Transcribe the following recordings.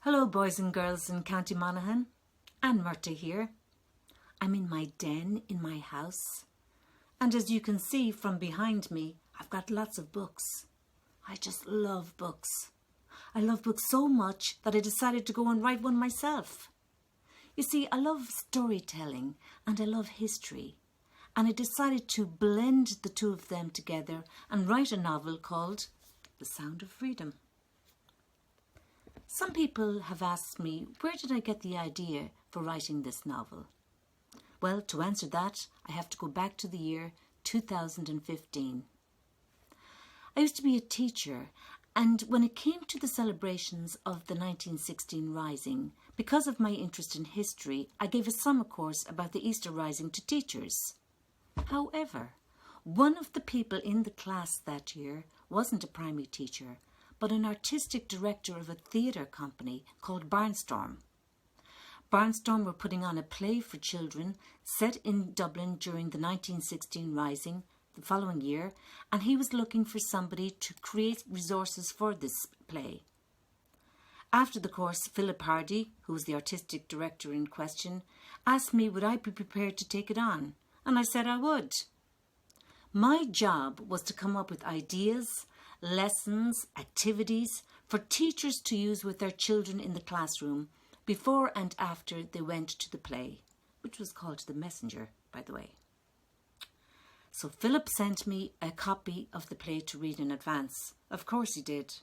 Hello boys and girls in County Monaghan, and Murtagh here. I'm in my den in my house, and as you can see from behind me, I've got lots of books. I just love books. I love books so much that I decided to go and write one myself. You see, I love storytelling and I love history, and I decided to blend the two of them together and write a novel called The Sound of Freedom. Some people have asked me, where did I get the idea for writing this novel? Well, to answer that, I have to go back to the year 2015. I used to be a teacher, and when it came to the celebrations of the 1916 Rising, because of my interest in history, I gave a summer course about the Easter Rising to teachers. However, one of the people in the class that year wasn't a primary teacher, but an artistic director of a theatre company called Barnstorm. Barnstorm were putting on a play for children set in Dublin during the 1916 Rising the following year, and he was looking for somebody to create resources for this play. After the course, Philip Hardy, who was the artistic director in question, asked me would I be prepared to take it on, and I said I would. My job was to come up with ideas, lessons, activities for teachers to use with their children in the classroom before and after they went to the play, which was called The Messenger, by the way. So Philip sent me a copy of the play to read in advance. Of course he did,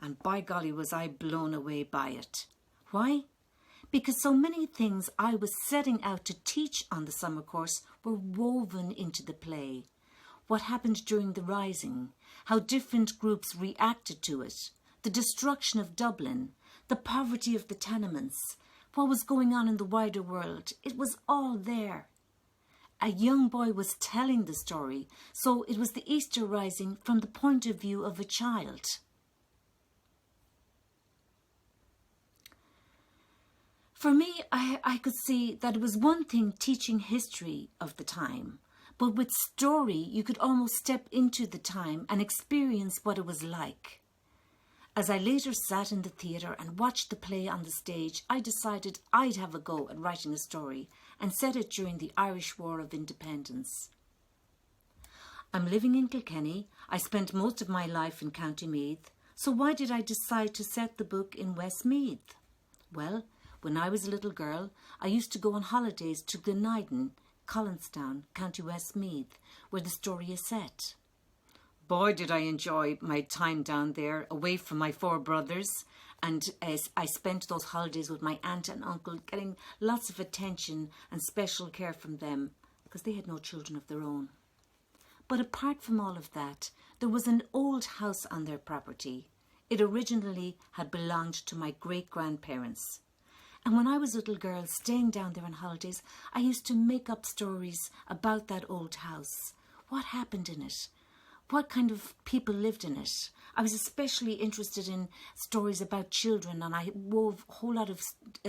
and by golly was I blown away by it. Why? Because so many things I was setting out to teach on the summer course were woven into the play. What happened during the Rising, how different groups reacted to it, the destruction of Dublin, the poverty of the tenements, what was going on in the wider world. It was all there. A young boy was telling the story, so it was the Easter Rising from the point of view of a child. For me, I could see that it was one thing teaching history of the time, but with story, you could almost step into the time and experience what it was like. As I later sat in the theatre and watched the play on the stage, I decided I'd have a go at writing a story and set it during the Irish War of Independence. I'm living in Kilkenny. I spent most of my life in County Meath, so why did I decide to set the book in Westmeath? Well, when I was a little girl, I used to go on holidays to Gleneiden, Collinstown, County Westmeath, where the story is set. Boy, did I enjoy my time down there, away from my four brothers, and as I spent those holidays with my aunt and uncle, getting lots of attention and special care from them, because they had no children of their own. But apart from all of that, there was an old house on their property. It originally had belonged to my great-grandparents. And when I was a little girl staying down there on holidays, I used to make up stories about that old house. What happened in it? What kind of people lived in it? I was especially interested in stories about children, and I wove a whole lot of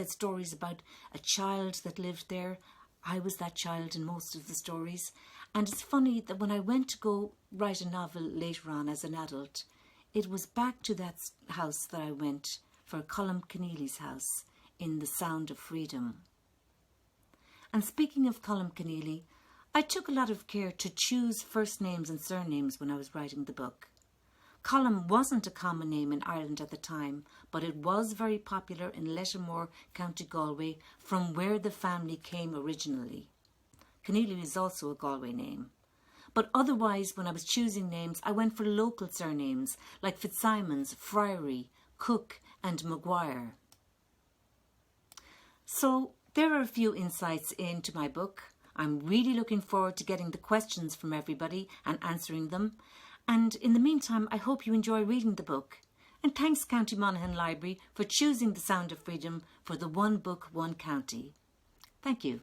stories about a child that lived there. I was that child in most of the stories. And it's funny that when I went to go write a novel later on as an adult, it was back to that house that I went for Colm Keneally's house in The Sound of Freedom. And speaking of Colm Keneally, I took a lot of care to choose first names and surnames when I was writing the book. Colm wasn't a common name in Ireland at the time, but it was very popular in Lettermore, County Galway, from where the family came originally. Keneally is also a Galway name. But otherwise, when I was choosing names, I went for local surnames like Fitzsimons, Friary, Cook and Maguire. So there are a few insights into my book. I'm really looking forward to getting the questions from everybody and answering them. And in the meantime, I hope you enjoy reading the book. And thanks County Monaghan Library for choosing The Sound of Freedom for the One Book, One County. Thank you.